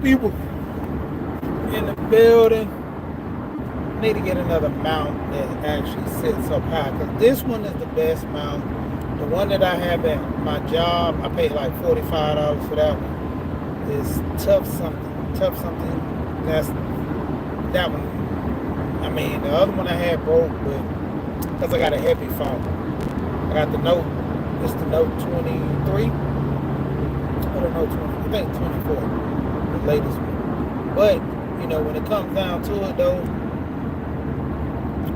People in the building. Need to get another mount that actually sits up high because this one is the best mount. The one that I have at my job, I paid like $45 for that one. It's tough something. Tough something. That's that one. I mean, the other one I had broke, but because I got a heavy phone. I got the Note. It's the Note 23. Or the Note 20. I think 24. The latest one. But, when it comes down to it though,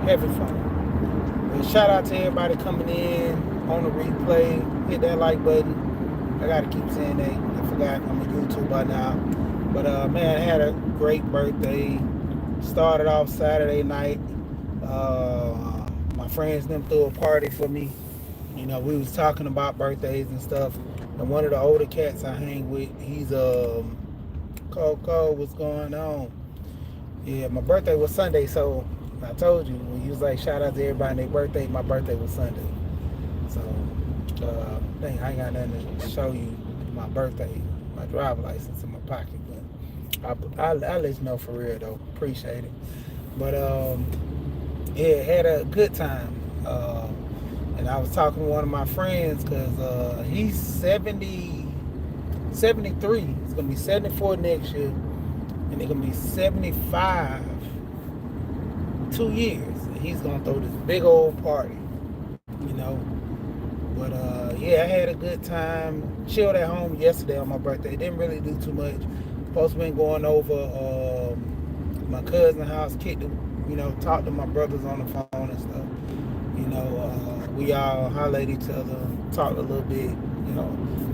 heavy phone. But shout out to everybody coming in on the replay. Hit that like button. I gotta keep saying that. I forgot I'm on YouTube by now. But man, I had a great birthday. Started off Saturday night. My friends them threw a party for me. We was talking about birthdays and stuff. And one of the older cats I hang with, he's Coco, what's going on? Yeah, my birthday was Sunday, so I told you when you was like shout out to everybody on their birthday, my birthday was Sunday. So dang, I ain't got nothing to show you my birthday, my driver license in my pocket, but I'll let you know for real though. Appreciate it. But yeah, had a good time. And I was talking to one of my friends because he's 73. He's gonna be 74 next year, and he's gonna be 75 2 years. And he's gonna throw this big old party, you know. But yeah, I had a good time. Chilled at home yesterday on my birthday. Didn't really do too much. Supposed to been going over my cousin's house, talked to my brothers on the phone and stuff. We all hollered at each other, talked a little bit,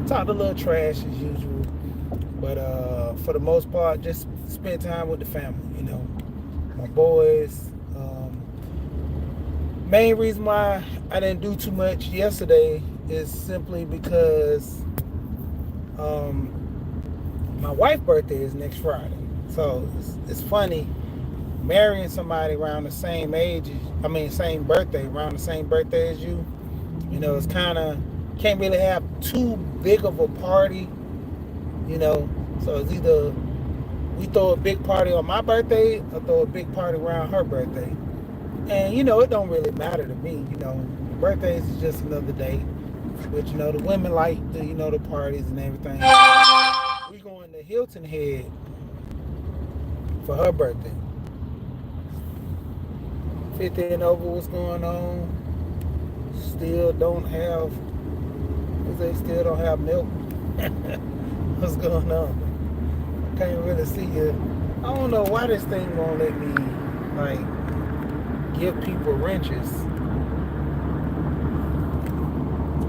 talked a little trash as usual. But for the most part, just spend time with the family, my boys. Main reason why I didn't do too much yesterday is simply because my wife's birthday is next Friday. So it's funny marrying somebody around the same age, same birthday, around the same birthday as you. It's kind of, can't really have too big of a party, So it's either we throw a big party on my birthday or throw a big party around her birthday. And, it don't really matter to me, Birthdays is just another day. But, the women like the parties and everything. We going to Hilton Head for her birthday. 50 and over, what's going on? Still don't have milk. What's going on? I can't really see it. I don't know why this thing won't let me give people wrenches.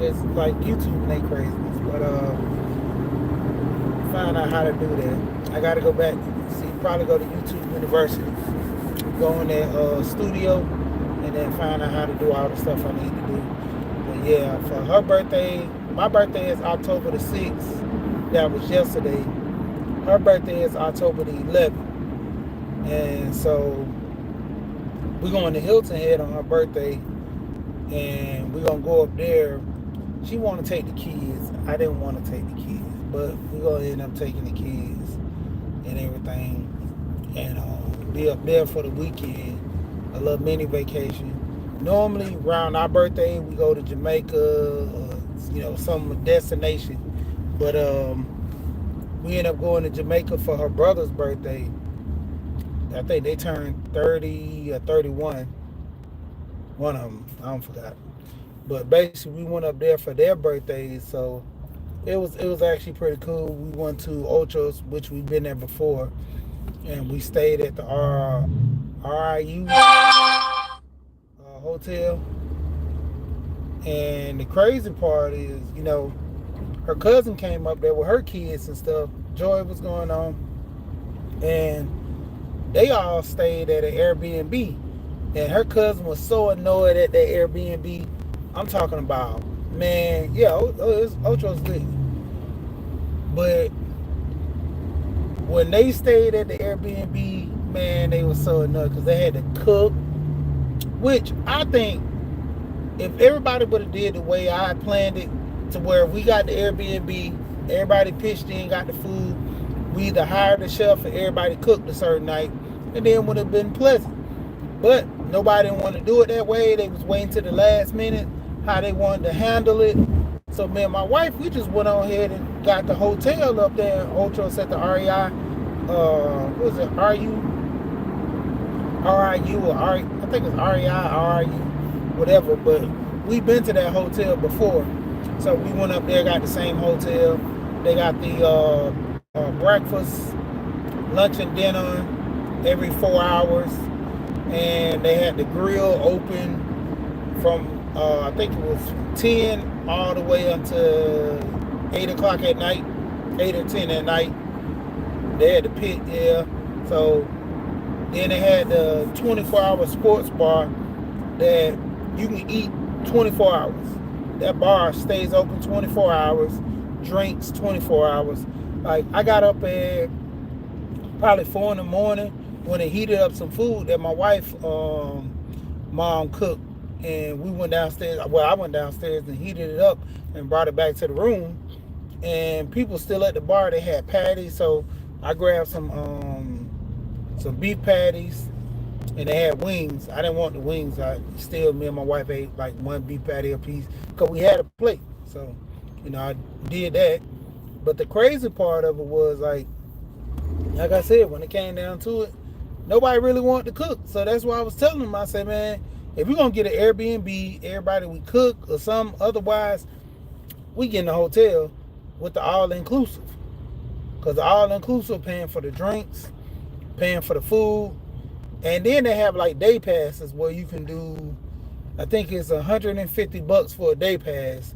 It's like YouTube and they craziness, but find out how to do that. I gotta go back, probably go to YouTube University, go in that studio, and then find out how to do all the stuff I need to do. But yeah, for her birthday, my birthday is October the 6th. That was yesterday. Her birthday is October the 11th. And so we're going to Hilton Head on her birthday, and we're going to go up there. She want to take the kids. I didn't want to take the kids, but we're going to end up taking the kids and everything, and be up there for the weekend, a little mini vacation. Normally around our birthday we go to Jamaica or some destination, but we end up going to Jamaica for her brother's birthday. I think they turned 30 or 31, one of them, I don't forgot. But basically we went up there for their birthdays, so it was actually pretty cool. We went to Ochos, which we've been there before, and we stayed at the RIU hotel. And the crazy part is, her cousin came up there with her kids and stuff. Joy was going on, and they all stayed at an Airbnb. And her cousin was so annoyed at that Airbnb. I'm talking about, man, yeah, Ocho's lit. But when they stayed at the Airbnb, man, they were so annoyed because they had to cook, which I think if everybody would have did the way I planned it, to where we got the Airbnb, everybody pitched in, got the food, we either hired a chef or everybody cooked a certain night, and then would have been pleasant. But nobody didn't want to do it that way. They was waiting to the last minute how they wanted to handle it. So me and my wife, we just went on ahead and got the hotel up there in Ocho at the REI. What was it? RIU or RI? I think it's REI, RIU, whatever. But we've been to that hotel before, so we went up there, got the same hotel. They got the breakfast, lunch, and dinner every 4 hours, and they had the grill open from I think it was 10 all the way until 8 o'clock at night, 8 or 10 at night. They had the pit, yeah. So then they had the 24-hour sports bar that you can eat 24 hours. That bar stays open 24 hours, drinks 24 hours. Like, I got up at probably 4 in the morning when they heated up some food that my wife mom cooked, and we went downstairs. Well, I went downstairs and heated it up and brought it back to the room, and people still at the bar. They had patties, so I grabbed some beef patties, and they had wings. I didn't want the wings. Me and my wife ate like one beef patty a piece because we had a plate. So, I did that. But the crazy part of it was like I said, when it came down to it, nobody really wanted to cook. So that's why I was telling them. I said, man, if we're gonna get an Airbnb, everybody we cook or something. Otherwise, we get in the hotel with the all-inclusive. Because the all-inclusive paying for the drinks, paying for the food, and then they have like day passes where you can do, I think it's $150 for a day pass.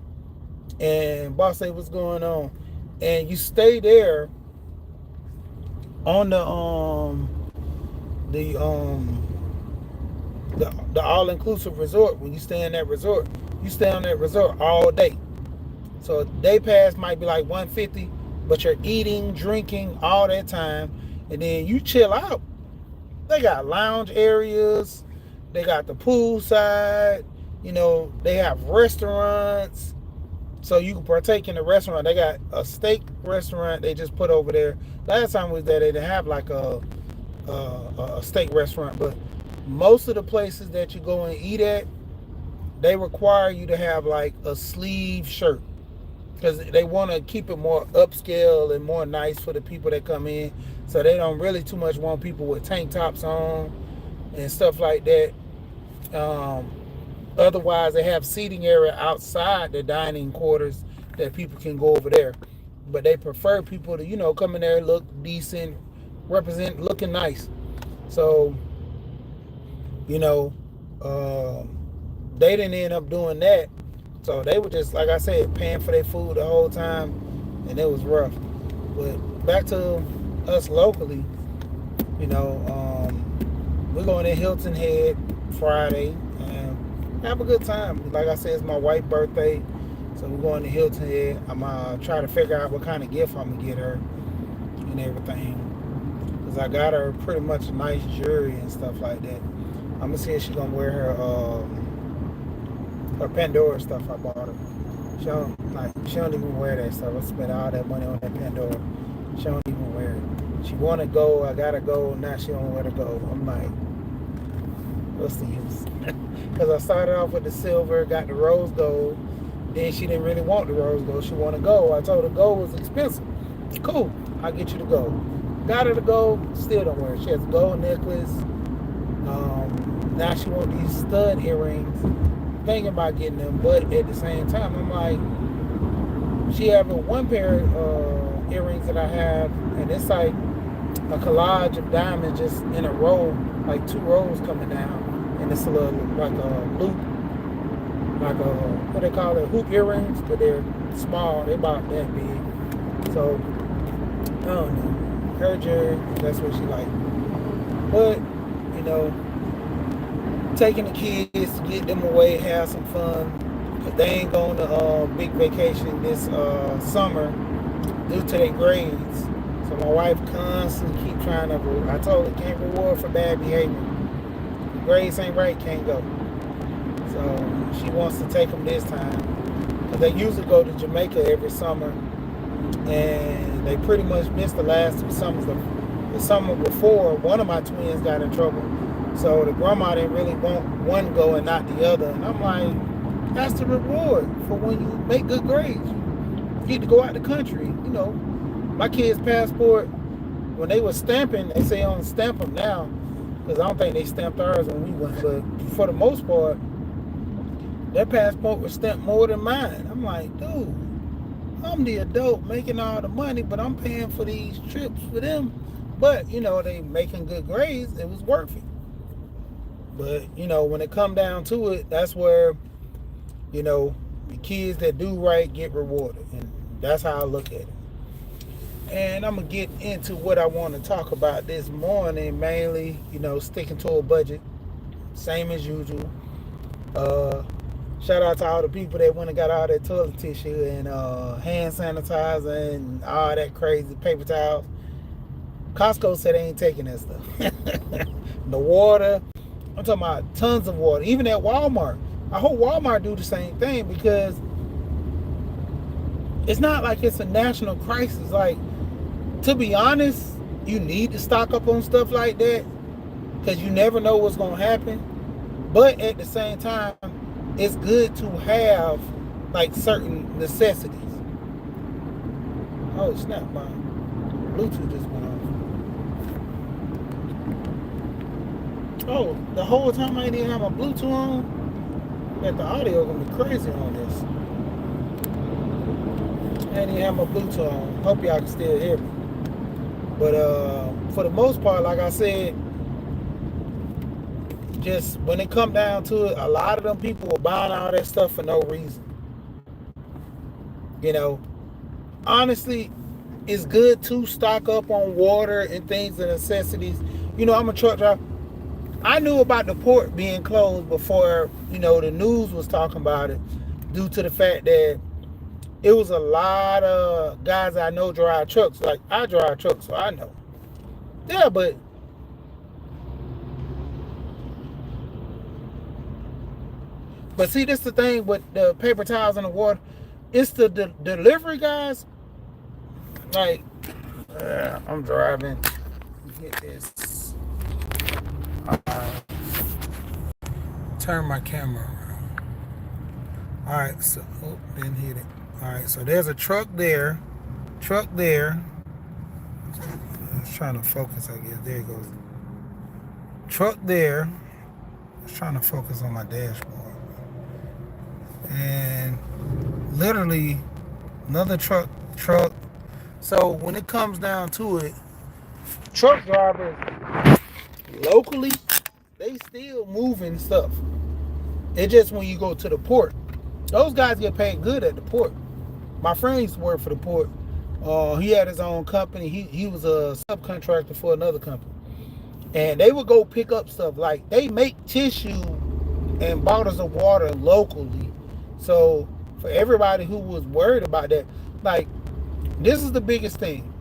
And boss say what's going on, and you stay there on the all-inclusive resort. When you stay in that resort, you stay on that resort all day. So a day pass might be like $150, but you're eating, drinking all that time, and then you chill out. They got lounge areas, they got the pool side, they have restaurants, so you can partake in the restaurant. They got a steak restaurant they just put over there. Last time we was there, they didn't have like a steak restaurant, but most of the places that you go and eat at, they require you to have like a sleeve shirt because they want to keep it more upscale and more nice for the people that come in. So they don't really too much want people with tank tops on and stuff like that. Otherwise, they have seating area outside the dining quarters that people can go over there. But they prefer people to, come in there, look decent, represent, looking nice. So, they didn't end up doing that. So they were just, like I said, paying for their food the whole time, and it was rough. But back to us locally, we're going to Hilton Head Friday and have a good time. Like I said, it's my wife's birthday, so we're going to Hilton Head. I'm trying to figure out what kind of gift I'm gonna get her and everything, because I got her pretty much nice jewelry and stuff like that. I'm gonna see if she's gonna wear her Pandora stuff I bought her. She don't even wear that stuff. I spent all that money on that Pandora. She don't even wear it. She wanna go, I gotta go, now she don't want to go. I'm like, what's the use? Because I started off with the silver, got the rose gold, then she didn't really want the rose gold, she wanted gold. I told her gold was expensive. Cool, I'll get you the gold. Got her the gold, still don't wear it. She has a gold necklace. Now she wants these stud earrings. Thinking about getting them, but at the same time, I'm like, she have one pair of earrings that I have, and it's like a collage of diamonds just in a row, like 2 rows coming down, and it's a little like a loop, like a, what they call it, hoop earrings, but they're small, they're about that big. So I don't know, her jewelry, that's what she like. But taking the kids to get them away, have some fun, because they ain't going to big vacation this summer due to their grades. So my wife constantly keep trying to, I told her, can't reward for bad behavior. The grades ain't right, can't go. So she wants to take them this time, because they usually go to Jamaica every summer, and they pretty much missed the last 2 summers. The summer before, one of my twins got in trouble, so the grandma didn't really want one go and not the other. And I'm like, that's the reward for when you make good grades. You get to go out the country. You know, my kids' passport, when they were stamping, they say on stamp them now, because I don't think they stamped ours when we went. But for the most part, their passport was stamped more than mine. I'm like, dude, I'm the adult making all the money, but I'm paying for these trips for them. But, you know, they making good grades. It was worth it. But, you know, when it come down to it, that's where, you know, the kids that do right get rewarded. And that's how I look at it. And I'm going to get into what I want to talk about this morning, mainly, you know, sticking to a budget, same as usual. Shout out to all the people that went and got all that toilet tissue and hand sanitizer and all that crazy paper towels. Costco said they ain't taking that stuff. The water, I'm talking about tons of water. Even at Walmart. I hope Walmart do the same thing, because it's not like it's a national crisis. Like, to be honest, you need to stock up on stuff like that, because you never know what's going to happen. But at the same time, it's good to have like certain necessities. Oh snap, my Bluetooth just went off. Oh, the whole time I didn't have my Bluetooth on, that the audio gonna be crazy on this. I didn't have my Bluetooth on. Hope y'all can still hear me. But for the most part, like I said, just when it come down to it, a lot of them people were buying all that stuff for no reason. You know, honestly, it's good to stock up on water and things and necessities. You know, I'm a truck driver. I knew about the port being closed before, you know, the news was talking about it, due to the fact that it was a lot of guys I know drive trucks. Like, I drive trucks, so I know. Yeah, but see, this is the thing with the paper towels and the water. It's the delivery guys. Like, I'm driving. Get this. Turn my camera around. All right, so didn't hit it. All right, so there's a truck there. I was trying to focus, I guess. There it goes. Truck there. I was trying to focus on my dashboard. And literally another truck. So when it comes down to it, truck drivers locally, they still moving stuff. It's just when you go to the port, those guys get paid good at the port. My friend used to work for the port. He had his own company. He was a subcontractor for another company. And they would go pick up stuff. Like, they make tissue and bottles of water locally. So for everybody who was worried about that, like, this is the biggest thing.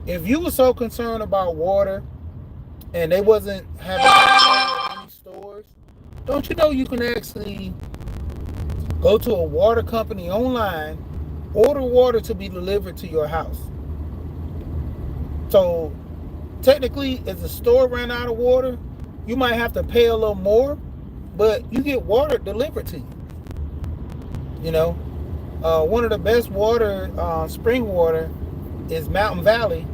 If you were so concerned about water and they wasn't having any stores, don't you know you can actually go to a water company online, order water to be delivered to your house. So technically, if the store ran out of water, you might have to pay a little more, but you get water delivered to you. You know, one of the best water, spring water, is Mountain Valley,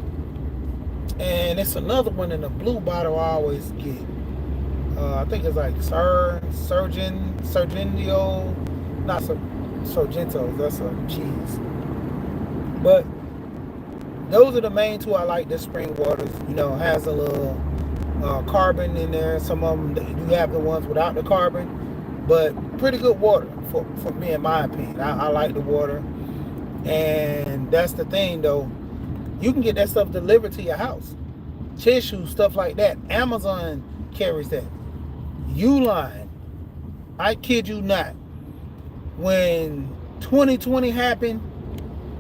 and it's another one in the blue bottle I always get. I think it's like Sargento, not Sargento, that's a cheese. But those are the main two I like. The spring waters, you know, has a little carbon in there. Some of them do have the ones without the carbon, but pretty good water for me, in my opinion. I like the water, and that's the thing though. You can get that stuff delivered to your house. Tissue, stuff like that. Amazon carries that. Uline, I kid you not. When 2020 happened,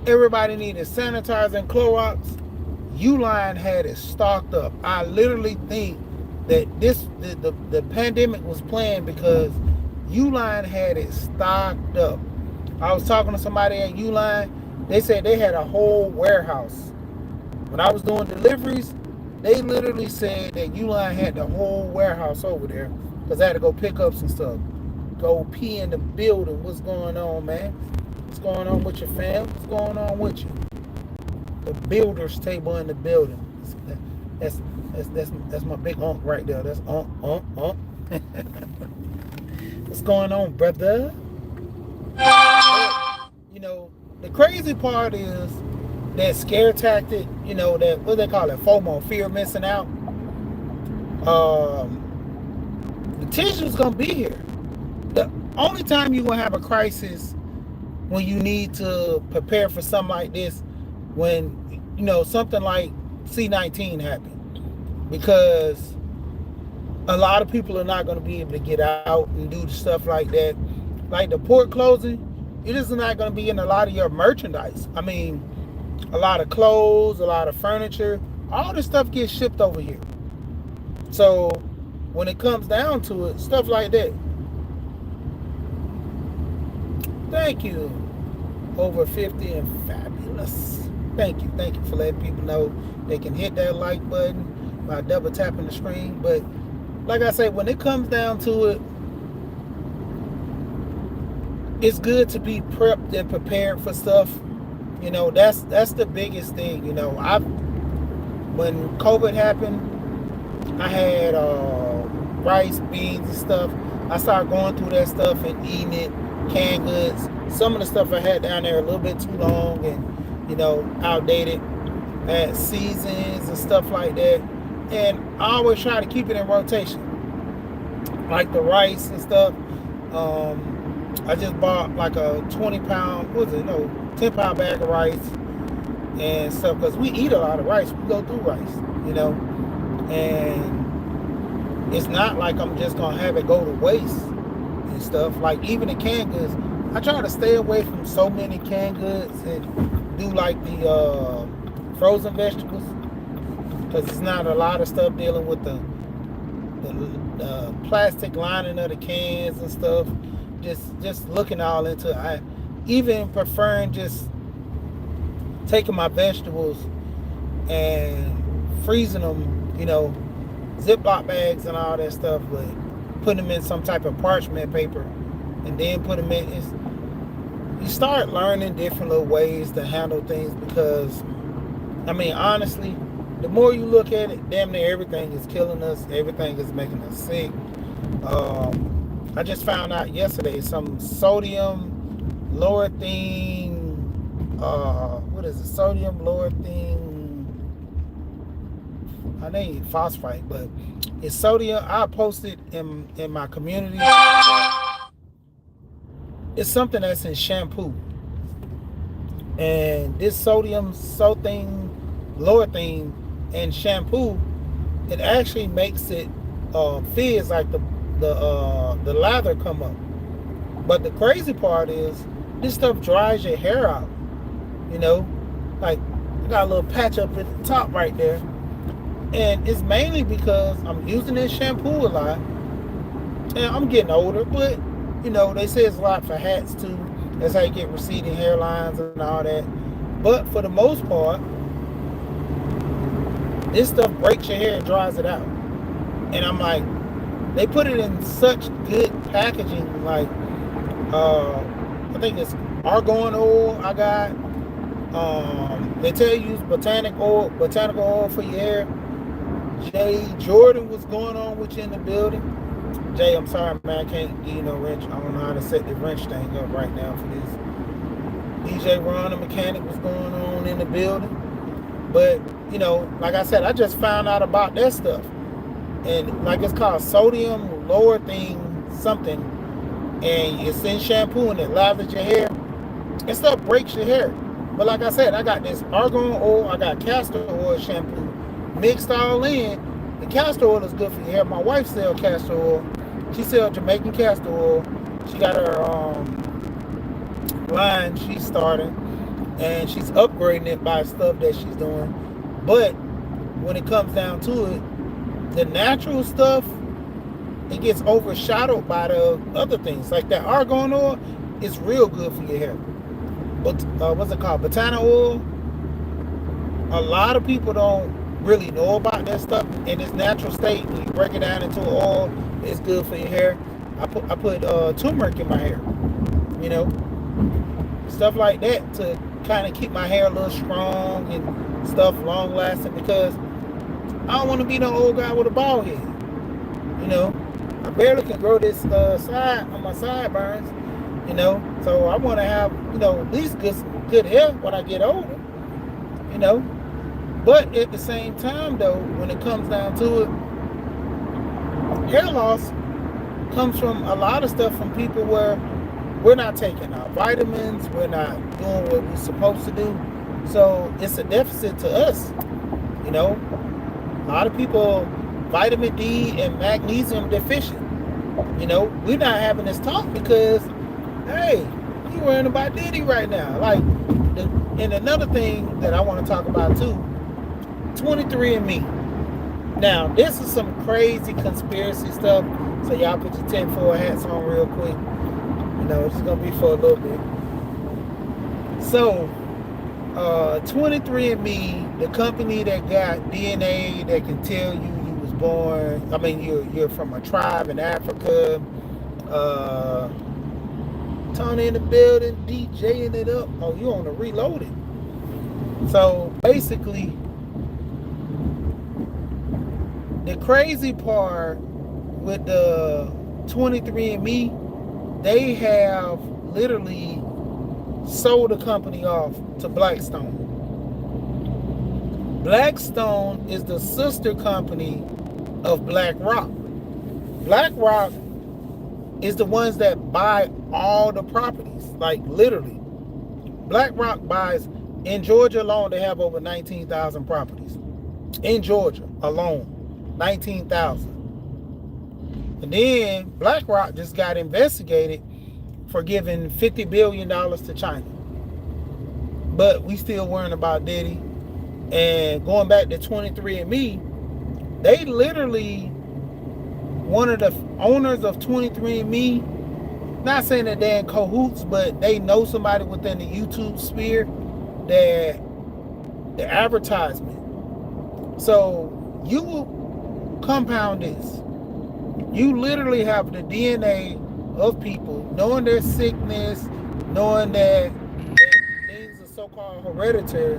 everybody needed sanitizer and Clorox. Uline had it stocked up. I literally think that the pandemic was planned because Uline had it stocked up. I was talking to somebody at Uline. They said they had a whole warehouse. When I was doing deliveries, they literally said that Uline had the whole warehouse over there because I had to go pick up some stuff. Go pee in the building. What's going on, man? What's going on with your fam? What's going on with you? The builder's table in the building. That's that's my big unc right there. That's unc. What's going on, brother? But, you know, the crazy part is that scare tactic, you know, that what they call it, FOMO, fear of missing out. The tension's gonna be here. The only time you're gonna have a crisis when you need to prepare for something like this, when you know something like C-19 happened, because a lot of people are not going to be able to get out and do stuff like that. Like the port closing, it is not going to be in a lot of your merchandise. I mean, a lot of clothes, a lot of furniture, all this stuff gets shipped over here. So when it comes down to it, stuff like that. Thank you. Over 50 and fabulous. Thank you for letting people know they can hit that like button by double tapping the screen. But like I say, when it comes down to it, it's good to be prepped and prepared for stuff. You know, that's the biggest thing. You know, when COVID happened, I had rice, beans, and stuff. I started going through that stuff and eating it, canned goods. Some of the stuff I had down there a little bit too long and, you know, outdated. I had seasons and stuff like that. And I always try to keep it in rotation. Like the rice and stuff. I just bought like a 20-pound, 10-pound bag of rice and stuff, because we eat a lot of rice. We go through rice, you know. And it's not like I'm just going to have it go to waste and stuff. Like even the canned goods, I try to stay away from so many canned goods and do like the frozen vegetables, because it's not a lot of stuff dealing with the plastic lining of the cans and stuff. Just looking all into it. I even preferring just taking my vegetables and freezing them, you know, Ziploc bags and all that stuff, but putting them in some type of parchment paper and then put them in. You start learning different little ways to handle things, because I mean, honestly, the more you look at it, damn near everything is killing us. Everything is making us sick. I just found out yesterday some sodium laurythene. What is it? Sodium laurythene. I named it phosphite, but it's sodium. I posted in my community. It's something that's in shampoo, and this sodium laurythene in shampoo, it actually makes it fizz like the lather come up. But the crazy part is this stuff dries your hair out. You know, like I got a little patch up at the top right there, and it's mainly because I'm using this shampoo a lot, and I'm getting older. But you know, they say it's a lot for hats too. That's how you get receding hairlines and all that. But for the most part, this stuff breaks your hair and dries it out. And I'm like, they put it in such good packaging. Like, I think it's argan oil I got. They tell you use botanical oil for your hair. Jay Jordan, what's going on with you in the building? Jay, I'm sorry, man, I can't give you no wrench. I don't know how to set the wrench thing up right now for this. DJ Ron, the mechanic, was going on in the building. But, you know, like I said, I just found out about that stuff. And like, it's called sodium laurythene something. And it's in shampoo and it lathers your hair. And stuff breaks your hair. But like I said, I got this argan oil, I got castor oil shampoo mixed all in. The castor oil is good for your hair. My wife sells castor oil. She sells Jamaican castor oil. She got her line she's starting, and she's upgrading it by stuff that she's doing. But when it comes down to it, the natural stuff, it gets overshadowed by the other things. Like that argan oil is real good for your hair. what's it called? Botana oil. A lot of people don't really know about that stuff in its natural state. When you break it down into oil, it's good for your hair. I put turmeric in my hair, you know, stuff like that to kind of keep my hair a little strong and stuff long lasting, because I don't want to be no old guy with a bald head. You know, I barely can grow this side on my sideburns. You know, so I want to have, you know, at least good hair when I get older. You know, but at the same time though, when it comes down to it, hair loss comes from a lot of stuff from people where we're not taking our vitamins, we're not doing what we're supposed to do. So it's a deficit to us. You know, a lot of people vitamin D and magnesium deficient. You know, we're not having this talk because, hey, you worrying about Diddy right now. Like, and another thing that I want to talk about too, 23andMe. Now, this is some crazy conspiracy stuff, so y'all put your tinfoil hats on real quick. You know, it's gonna be for a little bit. So, 23andMe, the company that got DNA that can tell you was born. I mean, you're from a tribe in Africa. Tony in the building, DJing it up. Oh, you on the Reloaded. So basically, the crazy part with the 23andMe, they have literally sold the company off to Blackstone. Blackstone is the sister company of BlackRock. BlackRock is the ones that buy all the properties, like literally. BlackRock buys, in Georgia alone, they have over 19,000 properties. In Georgia alone, 19,000. And then BlackRock just got investigated for giving $50 billion to China. But we still worrying about Diddy. And going back to 23andMe, they literally, one of the owners of 23andMe, not saying that they're in cahoots, but they know somebody within the YouTube sphere that the advertisement. So you compound this. You literally have the DNA of people, knowing their sickness, knowing that things are so-called hereditary.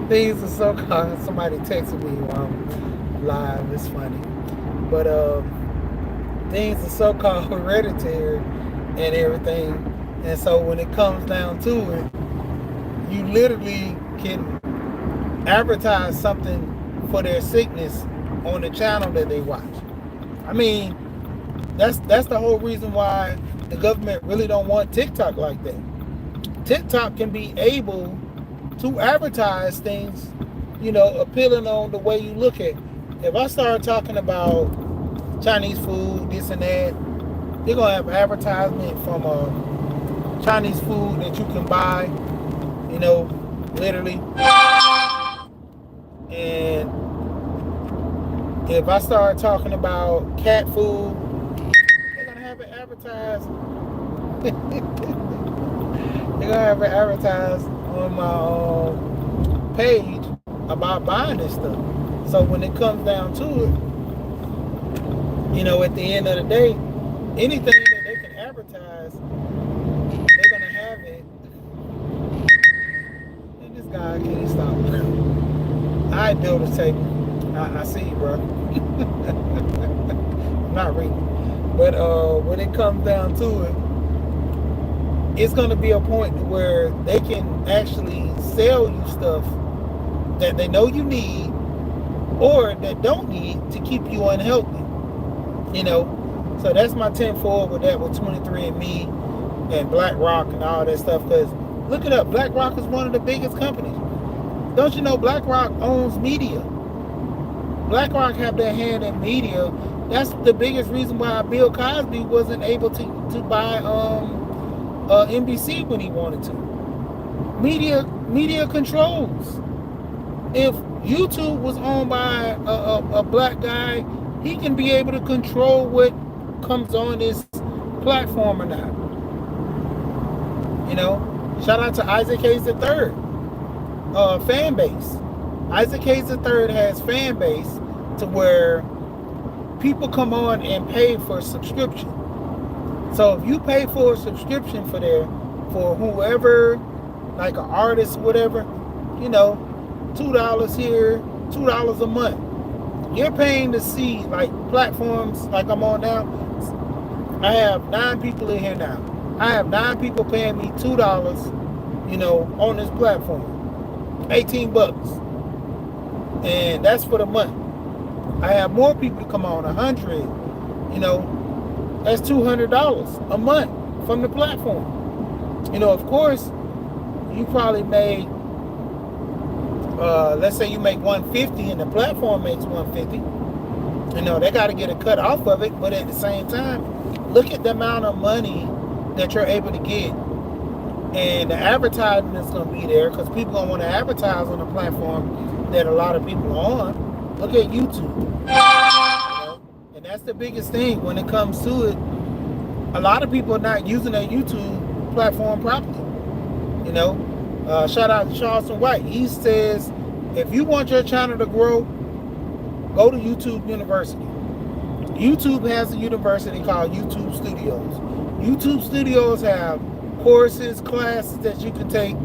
Things are so-called. Somebody texted me while I'm live. It's funny, but things are so-called hereditary and everything. And so when it comes down to it, you literally can advertise something for their sickness on the channel that they watch. I mean, that's the whole reason why the government really don't want TikTok like that. TikTok can be able to advertise things, you know, appealing on the way you look at it. If I start talking about Chinese food, this and that, they're gonna have advertisement from Chinese food that you can buy, you know, literally. And if I start talking about cat food, they're gonna have it advertised. They're gonna have it advertised on my page about buying this stuff. So when it comes down to it, you know, at the end of the day, anything that they can advertise, they're gonna have it. And this guy can't stop. I build a table. I see you, bro. I'm not reading. But when it comes down to it, it's going to be a point where they can actually sell you stuff that they know you need or that don't need to keep you unhealthy. You know, so that's my 10-4 with that, with 23andMe and BlackRock and all that stuff. Because look it up, BlackRock is one of the biggest companies. Don't you know BlackRock owns media? BlackRock have their hand in media. That's the biggest reason why Bill Cosby wasn't able to buy NBC when he wanted to. Media controls. If YouTube was owned by a black guy, he can be able to control what comes on this platform or not. You know, shout out to Isaac Hayes III, fan base. Isaac Hayes III has fan base to where people come on and pay for a subscription. So if you pay for a subscription for whoever, like an artist, whatever, you know, $2 here, $2 a month. You're paying to see like platforms like I'm on now. I have 9 people in here now. I have 9 people paying me $2, you know, on this platform. $18. And that's for the month. I have more people to come on, 100, you know, that's $200 a month from the platform. You know, of course, you probably made, let's say you make $150 and the platform makes $150. You know, they got to get a cut off of it, but at the same time, look at the amount of money that you're able to get. And the advertising is going to be there because people going to want to advertise on a platform that a lot of people are on. Look at YouTube. You know? And that's the biggest thing when it comes to it. A lot of people are not using their YouTube platform properly. You know, shout out to Charleston White. He says, if you want your channel to grow, go to YouTube University. YouTube has a university called YouTube Studios. YouTube Studios have courses, classes that you can take,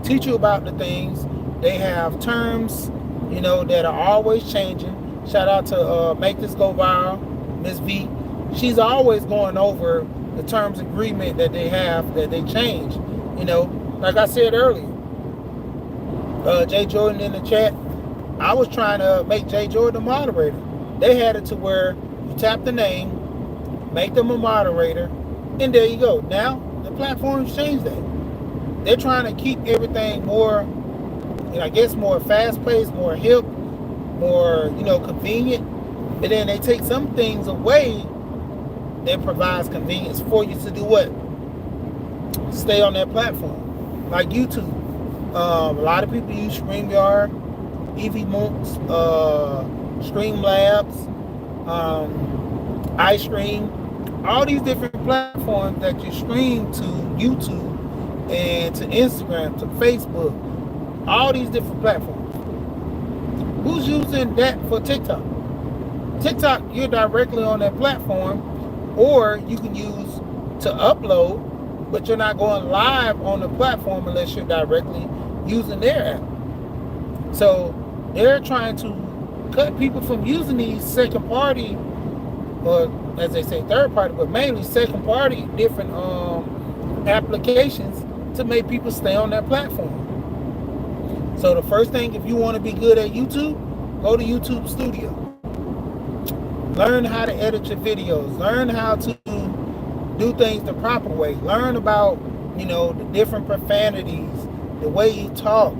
teach you about the things. They have terms, you know, that are always changing. Shout out to Make This Go Viral, Miss V. She's always going over the terms agreement that they have, that they change. You know, like I said earlier, Jay Jordan in the chat, I was trying to make Jay Jordan a moderator. They had it to where you tap the name, make them a moderator, and there you go. Now, the platforms changed that. They're trying to keep everything more, you know, I guess more fast-paced, more hip, more, you know, convenient. But then they take some things away that provides convenience for you to do what? Stay on that platform. Like YouTube. A lot of people use StreamYard, EVMooks, Streamlabs, iStream, all these different platforms that you stream to YouTube and to Instagram, to Facebook, all these different platforms. Who's using that for TikTok? TikTok, you're directly on that platform, or you can use to upload, but you're not going live on the platform unless you're directly using their app. So they're trying to cut people from using these second party, or as they say third party, but mainly second party different applications to make people stay on that platform. So the first thing, if you want to be good at YouTube, go to YouTube Studio. Learn how to edit your videos. Learn how to do things the proper way. Learn about, you know, the different profanities, the way you talk,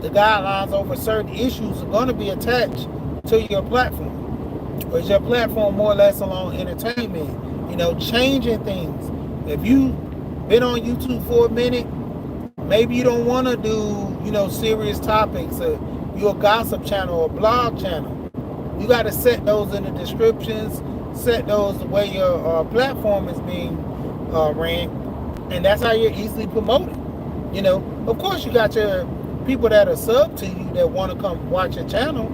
the guidelines over certain issues are going to be attached to your platform. Or is your platform more or less along entertainment? You know, changing things. If you've been on YouTube for a minute, maybe you don't want to do, you know, serious topics, or you're a gossip channel or blog channel. You got to set those in the descriptions, set those the way your platform is being ran, and that's how you're easily promoted. You know, of course you got your people that are sub to you that want to come watch your channel,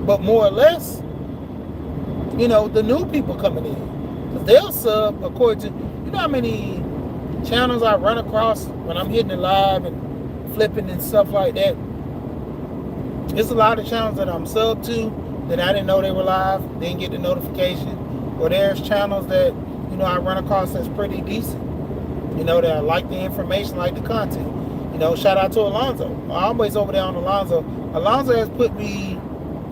but more or less, you know, the new people coming in, because they'll sub according to, you know how many channels I run across when I'm hitting it live and flipping and stuff like that. There's a lot of channels that I'm sub to that I didn't know they were live, didn't get the notification. Or there's channels that, you know, I run across that's pretty decent. You know, that I like the information, like the content. You know, shout out to Alonzo. I'm always over there on Alonzo. Alonzo has put me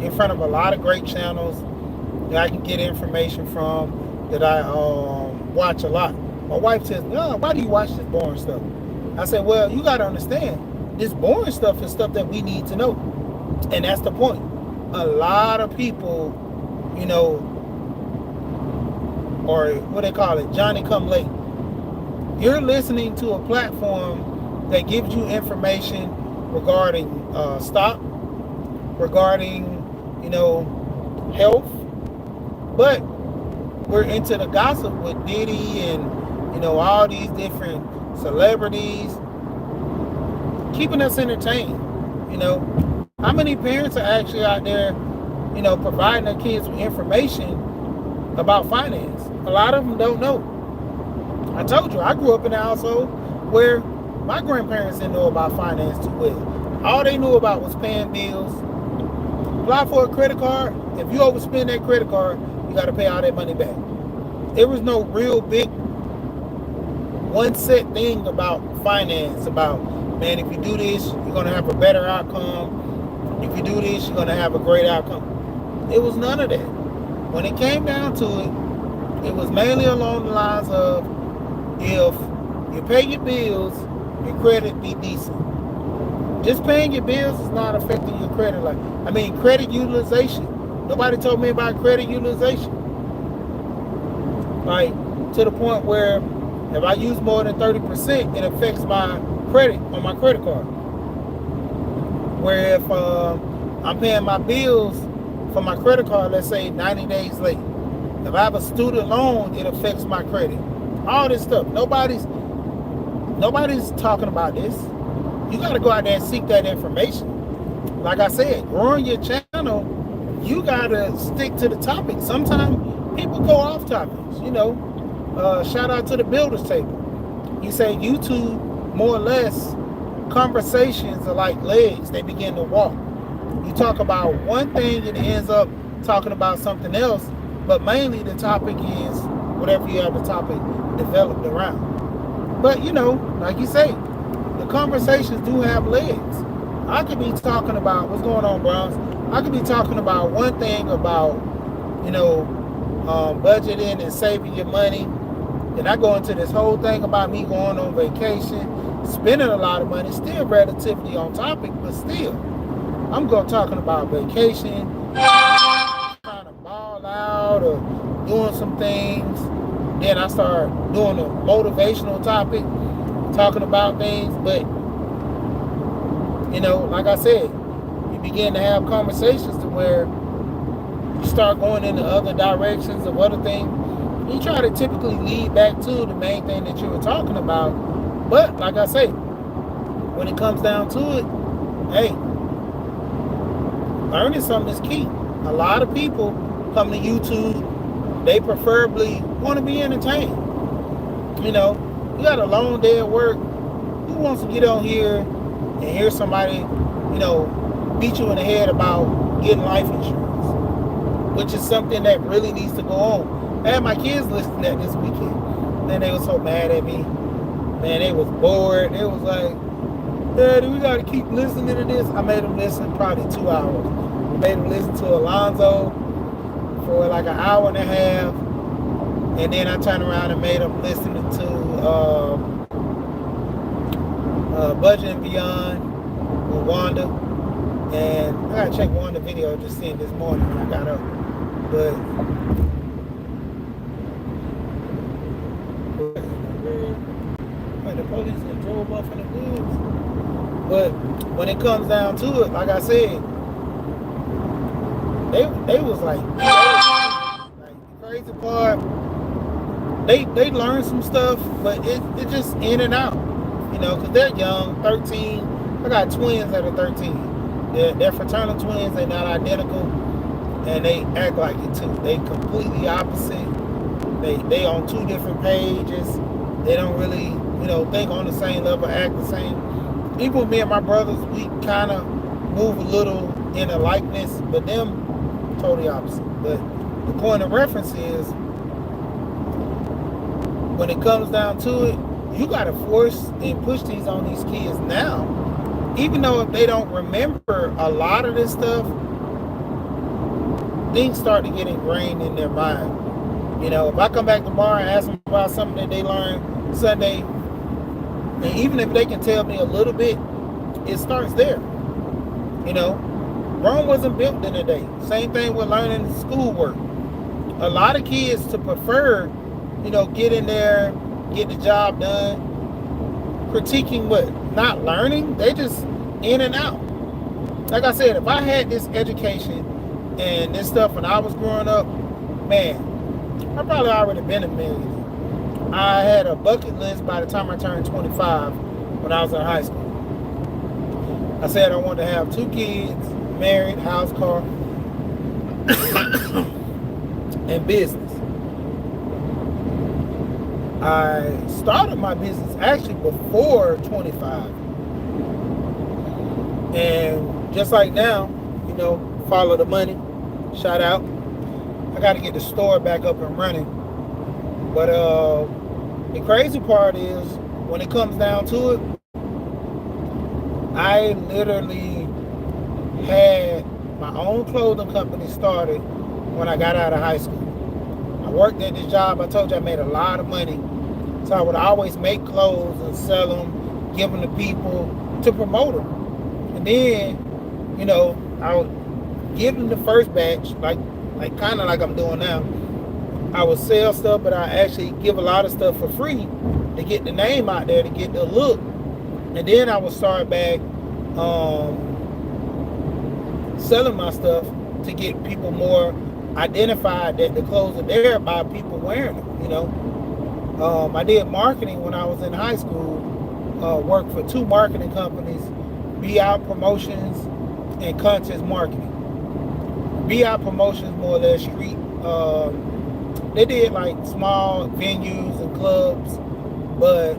in front of a lot of great channels that I can get information from, that I watch a lot. My wife says, "No, why do you watch this boring stuff?" I said, well, you got to understand, this boring stuff is stuff that we need to know. And that's the point. A lot of people, you know, or what they call it, Johnny come late. You're listening to a platform that gives you information regarding stock, regarding, you know, health, but we're into the gossip with Diddy and, you know, all these different celebrities, keeping us entertained. You know, how many parents are actually out there, providing their kids with information about finance? A lot of them don't know. I told you, I grew up in a household where my grandparents didn't know about finance too well. All they knew about was paying bills. Apply for a credit card. If you overspend that credit card, you got to pay all that money back. There was no real big one set thing about finance, about, man, if you do this, you're going to have a better outcome. If you do this, you're going to have a great outcome. It was none of that. When it came down to it, it was mainly along the lines of, if you pay your bills, your credit be decent. Just paying your bills is not affecting your credit life. Credit utilization. Nobody told me about credit utilization. Like, to the point where if I use more than 30%, it affects my credit on my credit card. Where if I'm paying my bills for my credit card, let's say 90 days late. If I have a student loan, it affects my credit. All this stuff. Nobody's talking about this. You got to go out there and seek that information. Like I said, growing your channel, you got to stick to the topic. Sometimes people go off topics, shout out to the Builders Table. He said YouTube, more or less, conversations are like legs. They begin to walk. You talk about one thing and it ends up talking about something else, but mainly the topic is whatever you have the topic developed around. But, like you say, the conversations do have legs. I could be talking about, what's going on, Browns? I could be talking about one thing about, budgeting and saving your money. Then I go into this whole thing about me going on vacation, spending a lot of money, still relatively on topic, but still. I'm talking about vacation, trying to ball out or doing some things. Then I start doing a motivational topic, talking about things. But, like I said, you begin to have conversations to where you start going into other directions of other things. You try to typically lead back to the main thing that you were talking about. But, like I say, when it comes down to it, hey, learning something is key. A lot of people come to YouTube, they preferably want to be entertained. You got a long day at work. Who wants to get on here and hear somebody, beat you in the head about getting life insurance? Which is something that really needs to go on. I had my kids listening at this weekend. Man, they were so mad at me. Man, they was bored. They was like, Daddy, we got to keep listening to this. I made them listen probably 2 hours. I made them listen to Alonzo for like an hour and a half. And then I turned around and made them listen to Budget and Beyond with Wanda. And I got to check Wanda video just seen this morning when I got up. But the police that drove off in the woods. But when it comes down to it, like I said, they was like the crazy part. They learned some stuff, but it just in and out, because they're young, 13. I got twins that are 13. They're fraternal twins. They're not identical, and they act like it too. They completely opposite. They on two different pages. They don't really, think on the same level, act the same. Even with me and my brothers, we kind of move a little in a likeness, but them totally opposite. But the point of reference is, when it comes down to it, you got to force and push these on these kids now. Even though if they don't remember a lot of this stuff, things start to get ingrained in their mind. If I come back tomorrow and ask them about something that they learned Sunday, and even if they can tell me a little bit, it starts there. Rome wasn't built in a day. Same thing with learning schoolwork. A lot of kids to prefer, get in there, get the job done, critiquing what? Not learning. They just in and out. Like I said, if I had this education and this stuff when I was growing up, man, I probably already been a millionaire. I had a bucket list by the time I turned 25 when I was in high school. I said I wanted to have 2 kids, married, house, car, and business. I started my business actually before 25. And just like now, follow the money, shout out. I got to get the store back up and running. But the crazy part is when it comes down to it, I literally had my own clothing company started when I got out of high school. I worked at this job. I told you I made a lot of money. So I would always make clothes and sell them, give them to people to promote them. And then, I would give them the first batch, like kind of like I'm doing now. I would sell stuff, but I actually give a lot of stuff for free to get the name out there, to get the look. And then I would start back selling my stuff to get people more identified that the clothes are there by people wearing them, I did marketing when I was in high school, worked for 2 marketing companies, BI Promotions and Contest Marketing. BI Promotions, more or less street, they did like small venues and clubs, but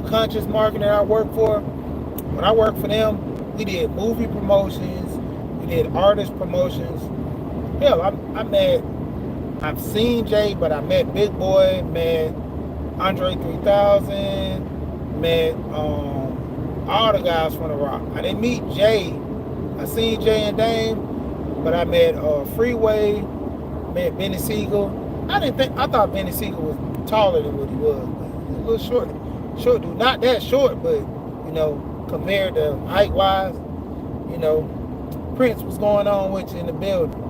Conscious Marketing I worked for, when I worked for them, we did movie promotions, we did artist promotions. Hell, I've seen Jay, but I met Big Boy, met Andre 3000, met all the guys from The Rock. I didn't meet Jay. I seen Jay and Dame, but I met Freeway, met Benny Siegel. I thought Benny Siegel was taller than what he was. A little short dude. Not that short, but compared to height wise, Prince was going on with you in the building.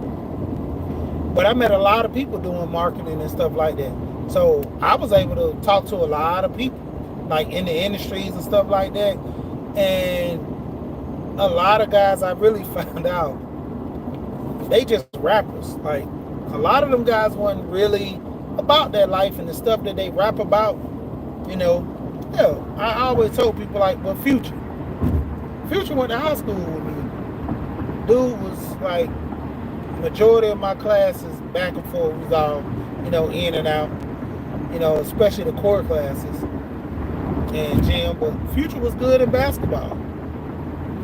But I met a lot of people doing marketing and stuff like that. So I was able to talk to a lot of people, like in the industries and stuff like that. And a lot of guys I really found out, they just rappers. Like a lot of them guys wasn't really about that life and the stuff that they rap about. I always told people like, well, Future went to high school with me. Dude was like, majority of my classes back and forth was all, in and out, especially the core classes and gym. But Future was good in basketball.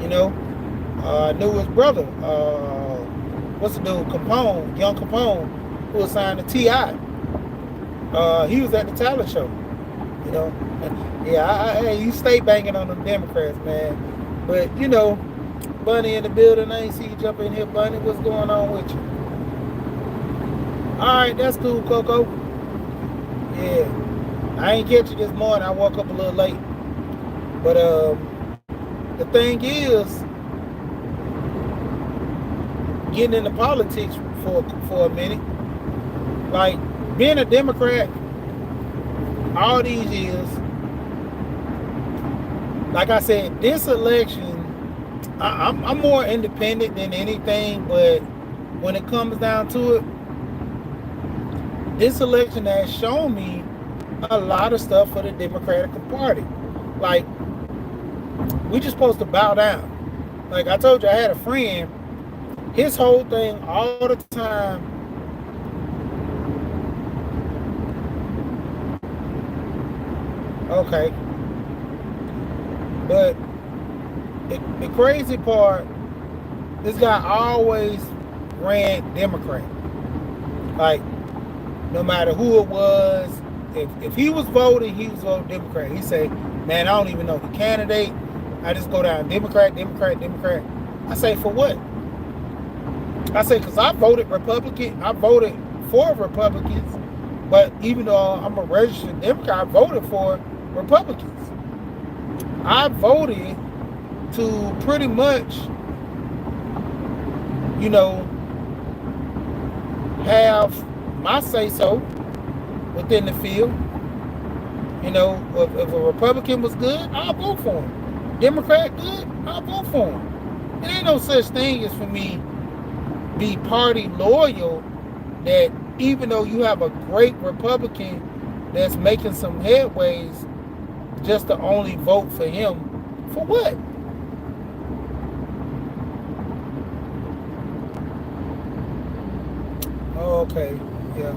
I knew his brother, what's the dude, Capone, Young Capone, who was signed to T.I. He was at the talent show, Yeah, you stay banging on them Democrats, man. But, Bunny in the building. I ain't see you jump in here, Bunny. What's going on with you? All right, that's cool, Coco. Yeah, I ain't catch you this morning. I woke up a little late. But the thing is, getting into politics for a minute, like being a Democrat all these years, like I said, this election, I'm more independent than anything, but when it comes down to it, this election has shown me a lot of stuff for the Democratic Party. Like, we just supposed to bow down. Like I told you, I had a friend, his whole thing all the time, okay, but the crazy part, this guy always ran Democrat. Like, no matter who it was, if he was voting, he was voting Democrat. He say, man, I don't even know the candidate. I just go down Democrat. I say, for what? I say, because I voted Republican. I voted for Republicans. But even though I'm a registered Democrat, I voted for Republicans. I voted to pretty much, have my say-so within the field. If a Republican was good, I'll vote for him. Democrat good, I'll vote for him. It ain't no such thing as for me be party loyal, that even though you have a great Republican that's making some headways just to only vote for him. For what? Okay, yeah.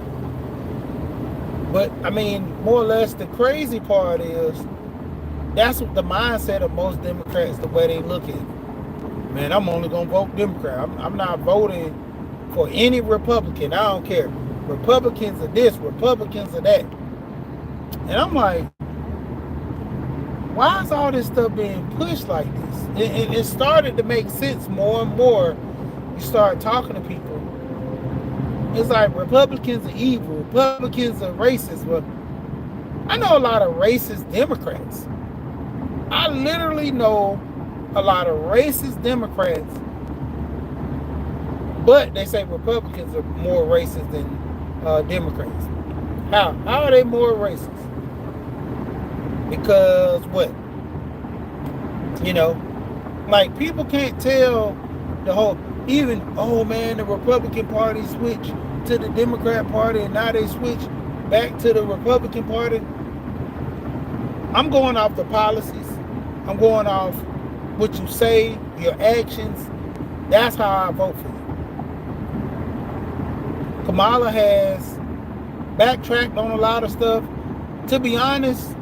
But I mean, more or less, the crazy part is that's what the mindset of most Democrats, the way they look at it. Man, I'm only gonna vote Democrat. I'm not voting for any Republican. I don't care. Republicans are this, Republicans are that. And I'm like, why is all this stuff being pushed like this? It started to make sense more and more. You start talking to people. It's like Republicans are evil. Republicans are racist. Well, I know a lot of racist Democrats. I literally know a lot of racist Democrats, but they say Republicans are more racist than Democrats. How? How are they more racist? Because what? You know, like people can't tell the whole, even, oh man, the Republican Party switched to the Democrat Party and now they switch back to the Republican Party. I'm going off the policies. I'm going off what you say, your actions. That's how I vote for you. Kamala has backtracked on a lot of stuff. To be honest,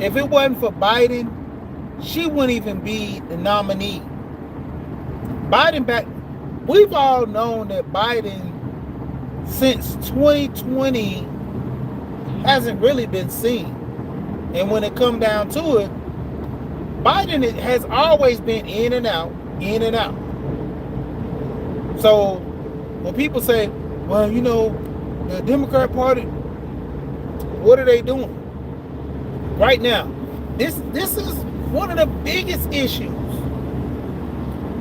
if it wasn't for Biden, she wouldn't even be the nominee. We've all known that Biden since 2020 hasn't really been seen. And when it come down to it, Biden has always been in and out, in and out. So when people say, well, you know, the Democrat Party, what are they doing? Right now, this is one of the biggest issues.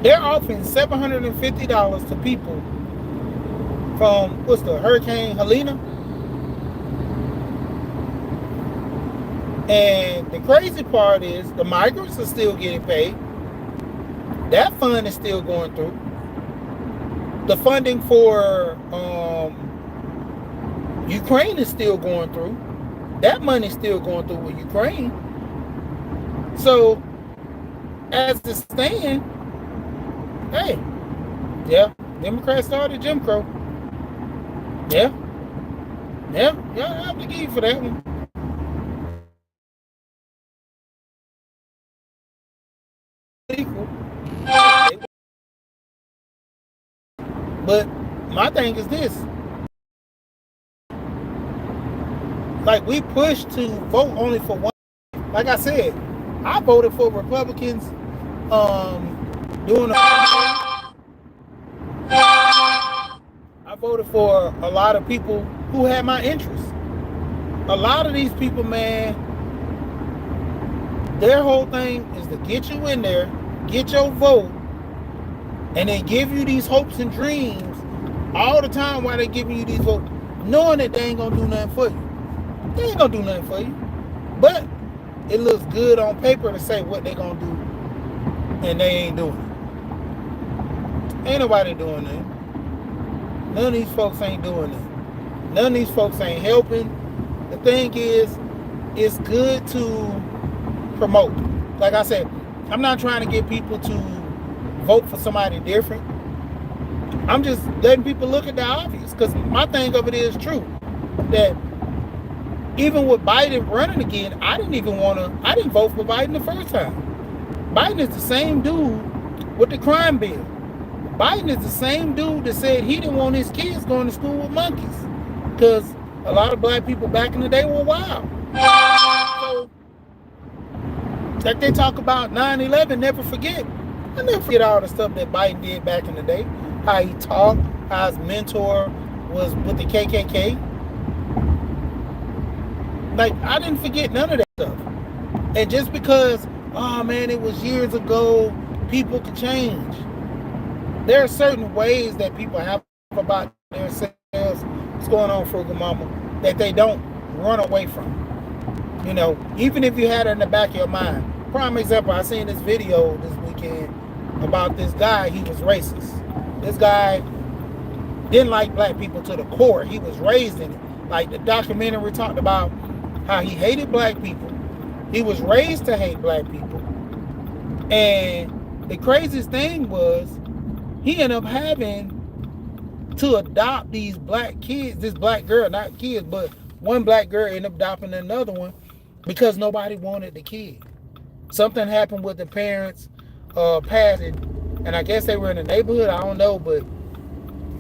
They're offering $750 to people from, what's the Hurricane Helene? And the crazy part is the migrants are still getting paid. That fund is still going through. The funding for Ukraine is still going through. That money is still going through with Ukraine. So, as it stands, hey, yeah, Democrats started Jim Crow. Yeah, I have to give you for that one. Equal. But my thing is this. Like, we push to vote only for one. Like I said, I voted for Republicans I voted for a lot of people who had my interests. A lot of these people, man, their whole thing is to get you in there, get your vote, and then give you these hopes and dreams all the time while they're giving you these votes, knowing that they ain't gonna do nothing for you. They ain't gonna do nothing for you. But it looks good on paper to say what they gonna do, and they ain't doing it. Ain't nobody doing that. None of these folks ain't doing it. None of these folks ain't helping. The thing is, it's good to promote. Like I said, I'm not trying to get people to vote for somebody different. I'm just letting people look at the obvious. Because my thing of it is true. That even with Biden running again, I didn't vote for Biden the first time. Biden is the same dude with the crime bill. Biden is the same dude that said he didn't want his kids going to school with monkeys. Because a lot of black people back in the day were wild. So, like they talk about 9/11, never forget. I never forget all the stuff that Biden did back in the day. How he talked, how his mentor was with the KKK. Like, I didn't forget none of that stuff. And just because, oh man, it was years ago, people could change. There are certain ways that people have about themselves, what's going on, Frugal Mama, that they don't run away from. You know, even if you had it in the back of your mind. Prime example, I seen this video this weekend about this guy. He was racist. This guy didn't like black people to the core. He was raised in it. Like the documentary talked about how he hated black people. He was raised to hate black people. And the craziest thing was he ended up having to adopt these black kids, this black girl, not kids, but one black girl ended up adopting another one because nobody wanted the kid. Something happened with the parents passing, and I guess they were in the neighborhood, I don't know, but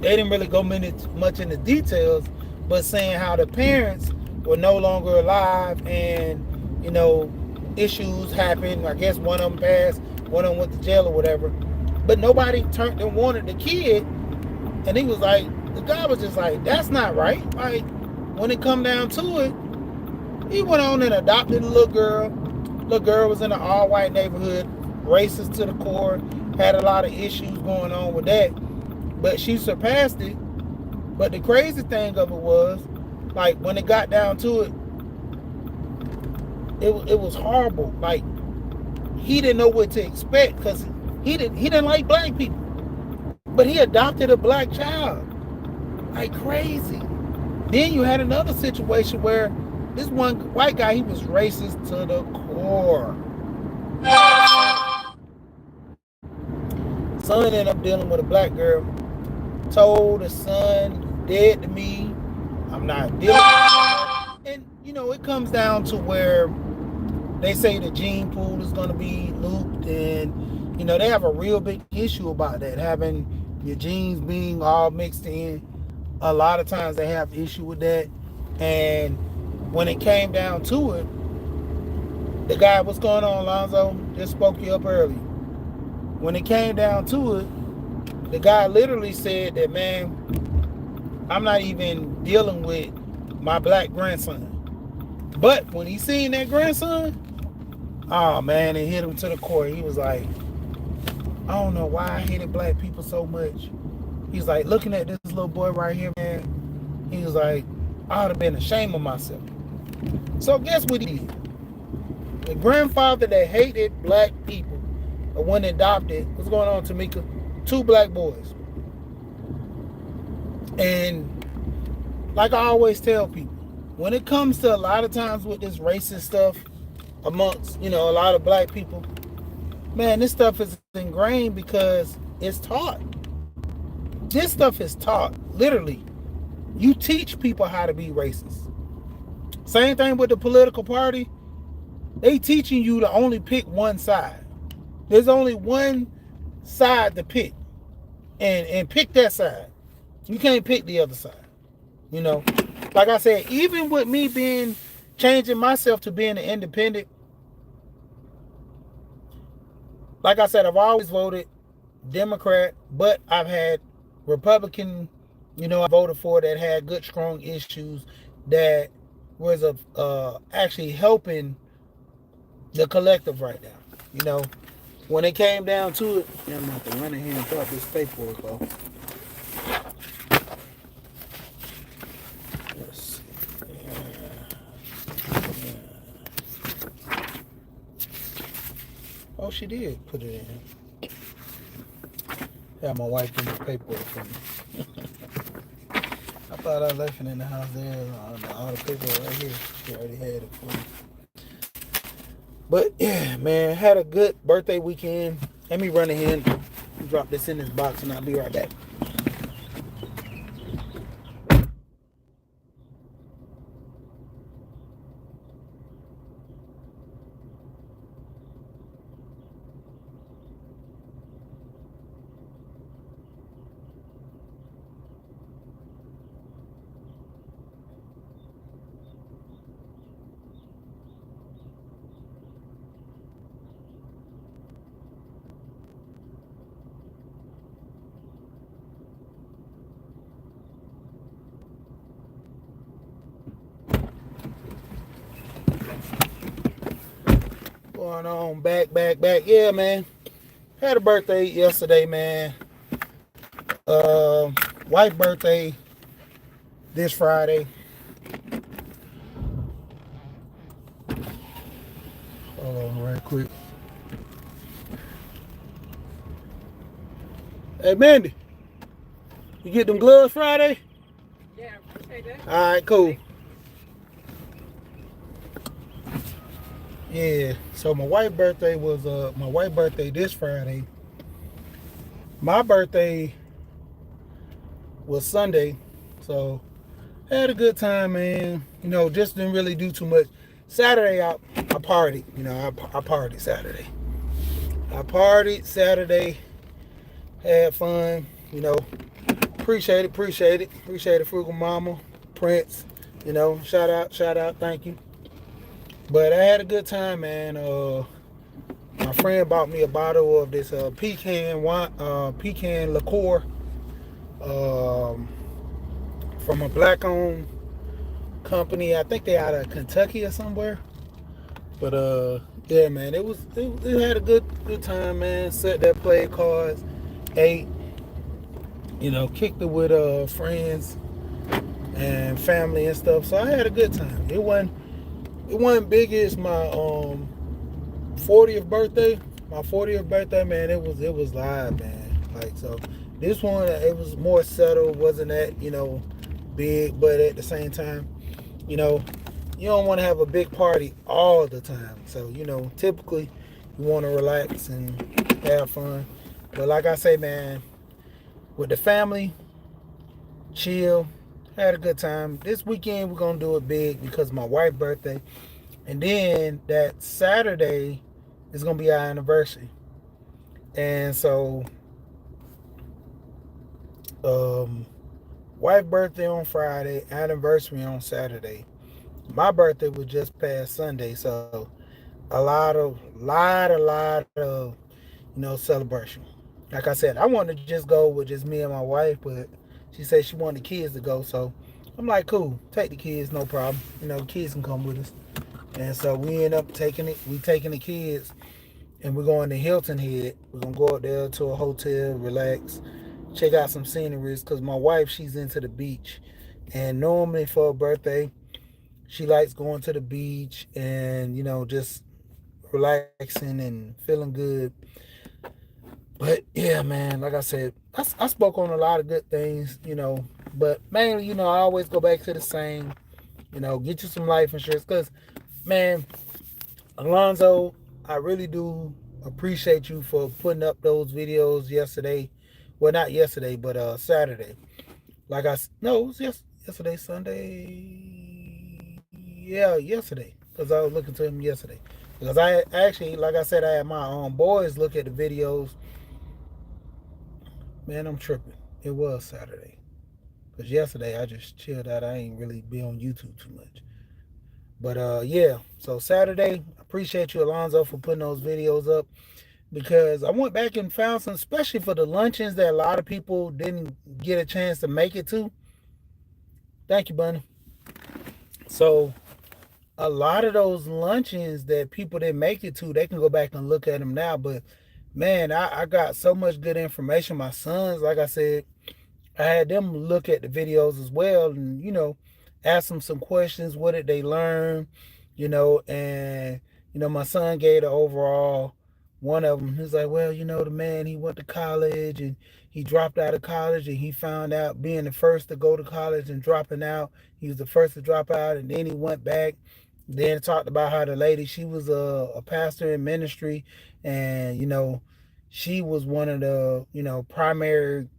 they didn't really go much into details, but saying how the parents were no longer alive and, you know, issues happened. I guess one of them passed, one of them went to jail or whatever. But nobody turned and wanted the kid. And he was like, the guy was just like, that's not right. Like, when it come down to it, he went on and adopted a little girl. Little girl was in an all-white neighborhood, racist to the core, had a lot of issues going on with that. But she surpassed it. But the crazy thing of it was, like, when it got down to it, it was horrible. Like, he didn't know what to expect because he didn't like black people. But he adopted a black child. Like crazy. Then you had another situation where this one white guy, he was racist to the core. Son ended up dealing with a black girl. Told the son, dead to me. I'm not dealing with her. And, you know, it comes down to where they say the gene pool is going to be looped. And, you know, they have a real big issue about that, having your genes being all mixed in. A lot of times they have issue with that. And when it came down to it, the guy, what's going on, Lonzo? Just spoke you up early. When it came down to it, the guy literally said that, man, I'm not even dealing with my black grandson. But when he seen that grandson, oh man, it hit him to the core. He was like, I don't know why I hated black people so much. He's like, looking at this little boy right here, man, he was like, I would have been ashamed of myself. So guess what he did? The grandfather that hated black people, the one that adopted, what's going on, Tamika? 2 black boys. And like I always tell people, when it comes to a lot of times with this racist stuff amongst, you know, a lot of black people, man, this stuff is ingrained because it's taught. This stuff is taught, literally. You teach people how to be racist. Same thing with the political party. They teaching you to only pick one side. There's only one side to pick. And pick that side. You can't pick the other side. You know? Like I said, even with me changing myself to being an independent, like I said, I've always voted Democrat, but I've had Republican, you know, I voted for that had good, strong issues that was actually helping the collective right now. You know, when it came down to it, I'm going to have to run in here and drop this paperwork off. Let's see. Oh, she did put it in. Yeah, my wife did the paperwork for me. I thought I left it in the house there. All the paperwork right here. She already had it for me. But yeah, man, had a good birthday weekend. Let me run ahead and drop this in this box and I'll be right back. Going on, back. Yeah, man. Had a birthday yesterday, man. Wife birthday this Friday. Hold on right quick. Hey, Mandy. You get them gloves Friday? Yeah, All right, cool. Yeah. So my wife's birthday was this Friday. My birthday was Sunday, so had a good time, man. Just didn't really do too much. Saturday, I partied. I partied Saturday. I partied Saturday, had fun. Appreciate it, Frugal Mama, Prince. Shout out, thank you. But I had a good time, man. My friend bought me a bottle of this pecan wine, pecan liqueur, um, from a black-owned company. I think they out of Kentucky or somewhere. But yeah, man, it had a good time, man. Sat there, played cards, ate, kicked it with friends and family and stuff. So I had a good time. It wasn't big as my 40th birthday. My 40th birthday, man, it was live, man. Like, so this one, it was more settled, wasn't that, big, but at the same time, you know, you don't want to have a big party all the time. So, typically you want to relax and have fun. But like I say, man, with the family, chill, had a good time. This weekend we're gonna do it big because of my wife's birthday. And then that Saturday is gonna be our anniversary. And so wife birthday on Friday, anniversary on Saturday. My birthday was just past Sunday, so a lot of celebration. Like I said, I wanted to just go with just me and my wife, but she said she wanted the kids to go, so I'm like, cool, take the kids, no problem. Kids can come with us. And so we end up taking the kids, and we're going to Hilton Head. We're gonna go up there to a hotel, relax, check out some sceneries, because my wife, she's into the beach. And normally for her birthday, she likes going to the beach and, just relaxing and feeling good. But yeah, man, like I said, I spoke on a lot of good things, but mainly, I always go back to the same, get you some life insurance. Because, man, Alonzo, I really do appreciate you for putting up those videos yesterday. Well, not yesterday, but Saturday. Like no, it was yesterday, Sunday. Yeah, yesterday. Because I was looking to him yesterday. Because I actually, like I said, I had my boys look at the videos. Man, I'm tripping. It was Saturday. Because yesterday I just chilled out. I ain't really be on YouTube too much. But yeah, so Saturday, appreciate you, Alonzo, for putting those videos up, because I went back and found some, especially for the luncheons that a lot of people didn't get a chance to make it to. Thank you, Bunny. So a lot of those luncheons that people didn't make it to, they can go back and look at them now. But man, I got so much good information. My sons, like I said, I had them look at the videos as well, and ask them some questions. What did they learn? And my son gave the overall. One of them, he's like, well, the man, he went to college and he dropped out of college, and he found out being the first to go to college and dropping out, he was the first to drop out, and then he went back. Then talked about how the lady, she was a pastor in ministry, and she was one of the primary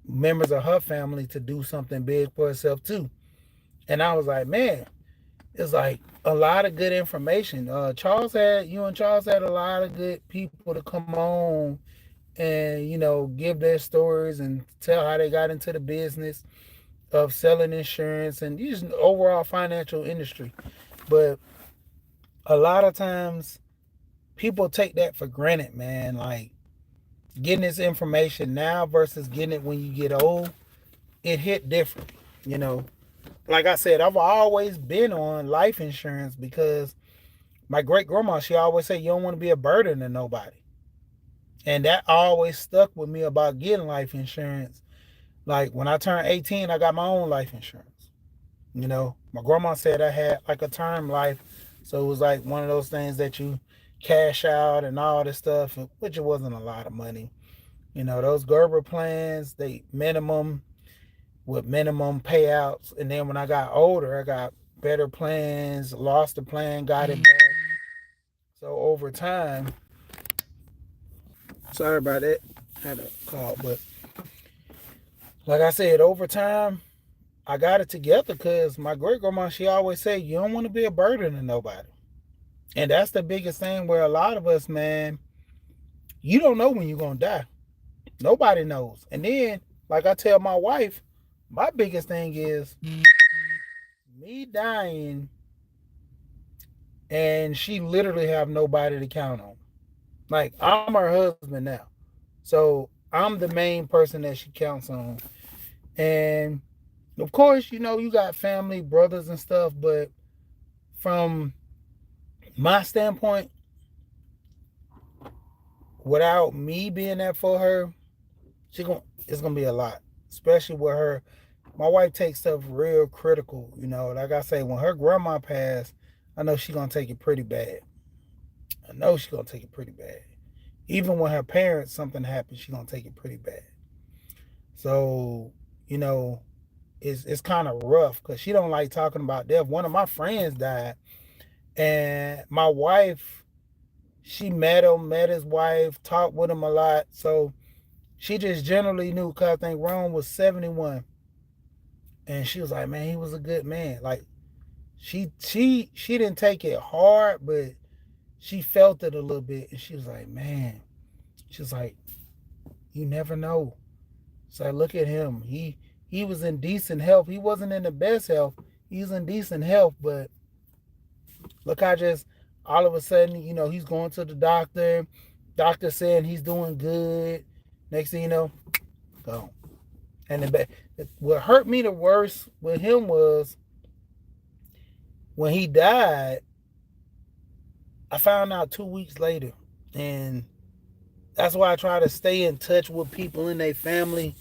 members of her family to do something big for herself too. And I was like, man, it's like a lot of good information. You and Charles had a lot of good people to come on and give their stories and tell how they got into the business of selling insurance and just overall financial industry. But a lot of times people take that for granted, man. Like, getting this information now versus getting it when you get old, it hit different. You know, like I said, I've always been on life insurance because my great grandma, she always said you don't want to be a burden to nobody. And that always stuck with me about getting life insurance. Like when I turned 18, I got my own life insurance. My grandma said I had like a term life. So it was like one of those things that you cash out and all this stuff, which it wasn't a lot of money. Those Gerber plans, they minimum with minimum payouts. And then when I got older, I got better plans, lost the plan, got it back. So over time, sorry about that, had a call, but like I said, over time, I got it together because my great grandma, she always said, you don't want to be a burden to nobody. And that's the biggest thing where a lot of us, man, you don't know when you're going to die. Nobody knows. And then, like I tell my wife, my biggest thing is me dying and she literally have nobody to count on. Like, I'm her husband now. So I'm the main person that she counts on. And of course, you got family, brothers and stuff, but from my standpoint, without me being there for her, it's gonna be a lot. Especially with her. My wife takes stuff real critical, Like I say, when her grandma passed, I know she's gonna take it pretty bad. I know she's gonna take it pretty bad. Even when her parents something happens, she's gonna take it pretty bad. So, you know, it's kind of rough because she don't like talking about death. One of my friends died, and my wife, she met him, met his wife, talked with him a lot. So she just generally knew because I think Ron was 71, and she was like, man, he was a good man. Like she didn't take it hard, but she felt it a little bit, and she was like, man, she was like, you never know. So I look at him. He was in decent health. He wasn't in the best health. He was in decent health, but look, I just all of a sudden, he's going to the doctor. Doctor saying he's doing good. Next thing you know, gone. And what hurt me the worst with him was when he died. I found out 2 weeks later, and that's why I try to stay in touch with people in their family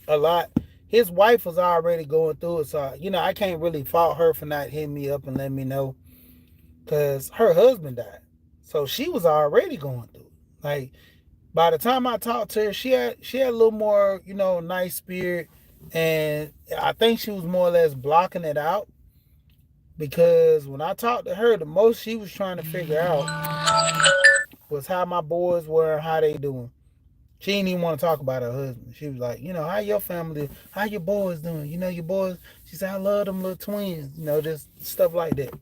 a lot. His wife was already going through it, so I can't really fault her for not hitting me up and letting me know, because her husband died, so she was already going through it. Like by the time I talked to her, she had a little more, nice spirit, and I think she was more or less blocking it out, because when I talked to her, the most she was trying to figure out was how my boys were, how they doing. She didn't even want to talk about her husband. She was like, how your family, how your boys doing? Your boys. She said, I love them little twins. Just stuff like that.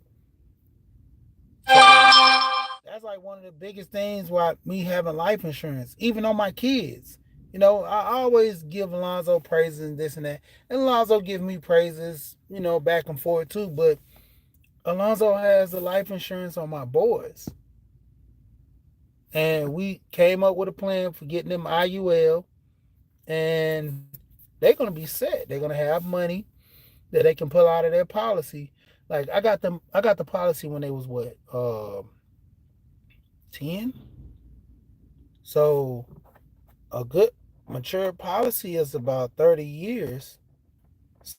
That's like one of the biggest things why me having life insurance, even on my kids. I always give Alonzo praises and this and that. And Alonzo give me praises, back and forth too. But Alonzo has the life insurance on my boys. And we came up with a plan for getting them IUL. And they're going to be set. They're going to have money that they can pull out of their policy. Like I got the policy when they was what? 10? So a good mature policy is about 30 years.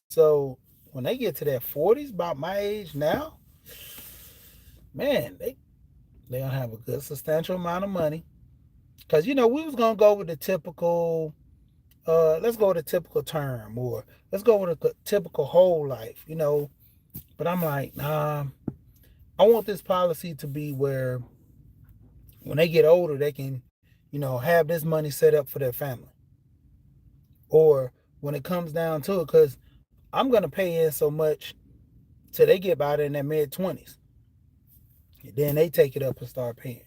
So when they get to their 40s, about my age now, man, they're going to have a good substantial amount of money. Because, we was going to go with the typical, let's go with a typical term, or let's go with a typical whole life, But I'm like, nah, I want this policy to be where when they get older, they can, have this money set up for their family. Or when it comes down to it, because I'm going to pay in so much till they get about in their mid-20s. Then they take it up and start paying.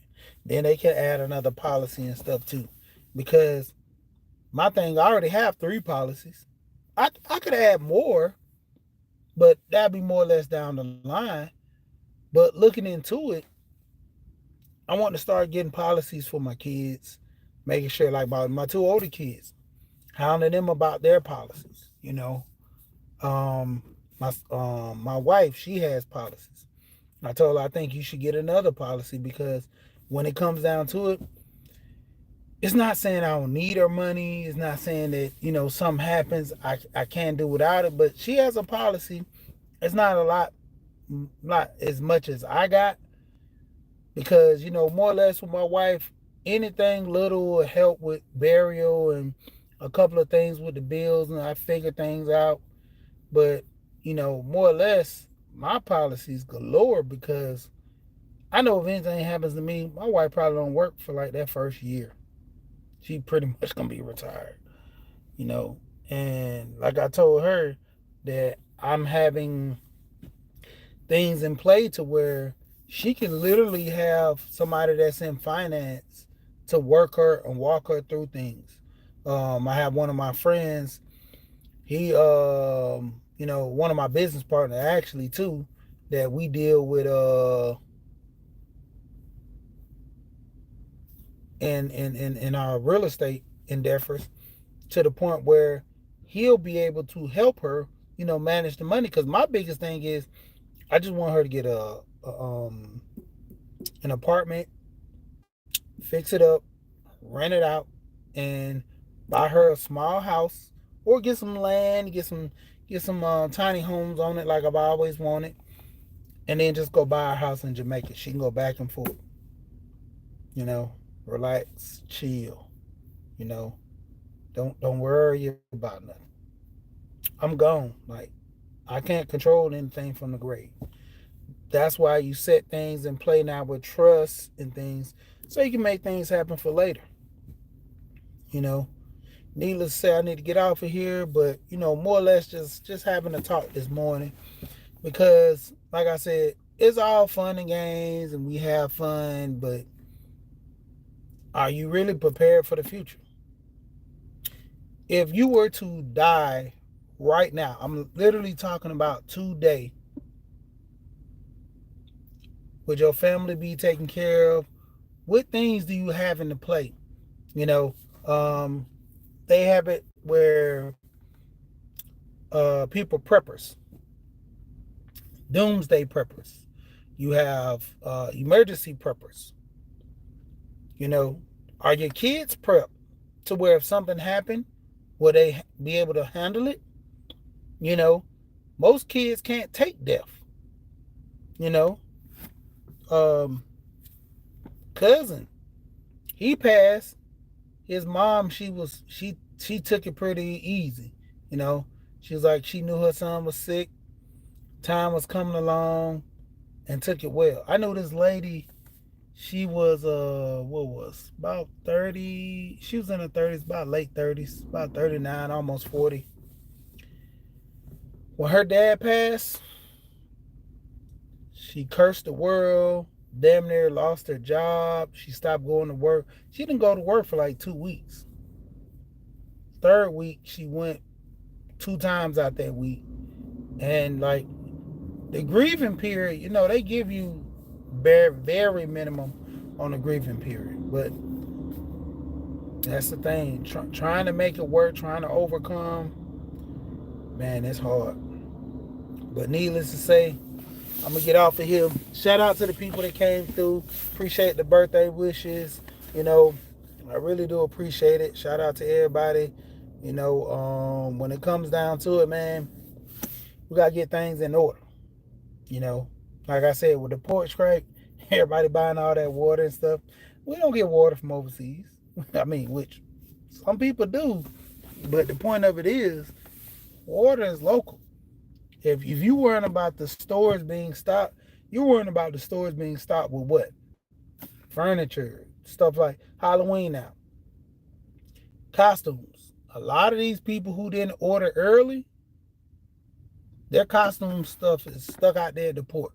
Then they can add another policy and stuff too. Because my thing, I already have 3 policies. I could add more, but that'd be more or less down the line. But looking into it, I want to start getting policies for my kids, making sure, like my 2 older kids, hounding them about their policies. My wife, she has policies. I told her I think you should get another policy, because when it comes down to it, it's not saying I don't need her money. It's not saying that, something happens, I can't do without it. But she has a policy. It's not a lot, not as much as I got. Because, more or less with my wife, anything little will help with burial and a couple of things with the bills and I figured things out. But, more or less, my policies galore because I know if anything happens to me, my wife probably don't work for like that first year. She pretty much gonna be retired, you know. And like I told her that I'm having things in play to where she can literally have somebody that's in finance to work her and walk her through things. I have one of my friends, he one of my business partners actually too, that we deal with in our real estate endeavors, to the point where he'll be able to help her, manage the money. Because my biggest thing is I just want her to get an apartment, fix it up, rent it out, and buy her a small house or get some land, get some tiny homes on it like I've always wanted, and then just go buy a house in Jamaica. She can go back and forth, you know, relax, chill, you know. Don't worry about nothing. I'm gone. Like, I can't control anything from the grave. That's why you set things in play now with trust and things, so you can make things happen for later. You know, needless to say, I need to get off of here, but more or less just having a talk this morning because, like I said, it's all fun and games, and we have fun, but are you really prepared for the future? If you were to die right now, I'm literally talking about today, would your family be taken care of? What things do you have in the plate? You know, um, they have it where people preppers, doomsday preppers. You have emergency preppers. You know, are your kids prepped to where if something happened, will they be able to handle it? You know, most kids can't take death. You know, um, cousin, he passed. His mom, she took it pretty easy. You know, she was like, she knew her son was sick, time was coming along, and took it well. I know this lady, she was what was about 30. She was in her 30s, about late 30s, about 39, almost 40. When her dad passed, she cursed the world, damn near lost her job. She stopped going to work. She didn't go to work for like 2 weeks. Third week, she went 2 times out that week. And like the grieving period, they give you very, very minimum on the grieving period. But that's the thing. Trying to make it work, trying to overcome, man, it's hard. But needless to say, I'm going to get off of here. Shout out to the people that came through. Appreciate the birthday wishes. I really do appreciate it. Shout out to everybody. When it comes down to it, man, we got to get things in order. Like I said, with the port strike, everybody buying all that water and stuff. We don't get water from overseas. I mean, which some people do. But the point of it is, water is local. If you worrying about the stores being stocked, you're worrying about the stores being stocked with what? Furniture, stuff like Halloween now. Costumes. A lot of these people who didn't order early, their costume stuff is stuck out there at the port.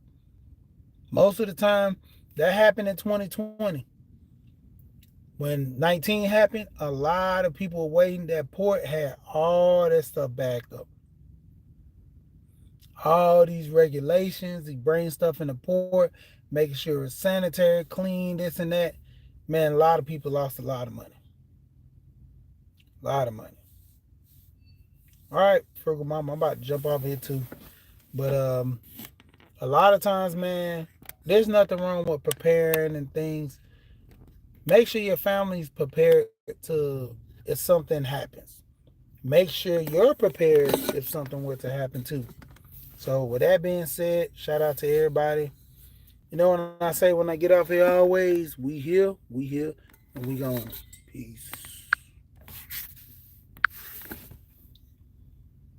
Most of the time, that happened in 2020. When 19 happened, a lot of people waiting at port had all that stuff backed up. All these regulations, they bring stuff in the port, making sure it's sanitary, clean, this and that. Man, a lot of people lost a lot of money. A lot of money. All right, Frugal Mama, I'm about to jump off here too. But a lot of times, man, there's nothing wrong with preparing and things. Make sure your family's prepared to if something happens. Make sure you're prepared if something were to happen too. So with that being said, shout out to everybody. When I say when I get off here always, we here, and we gone. Peace.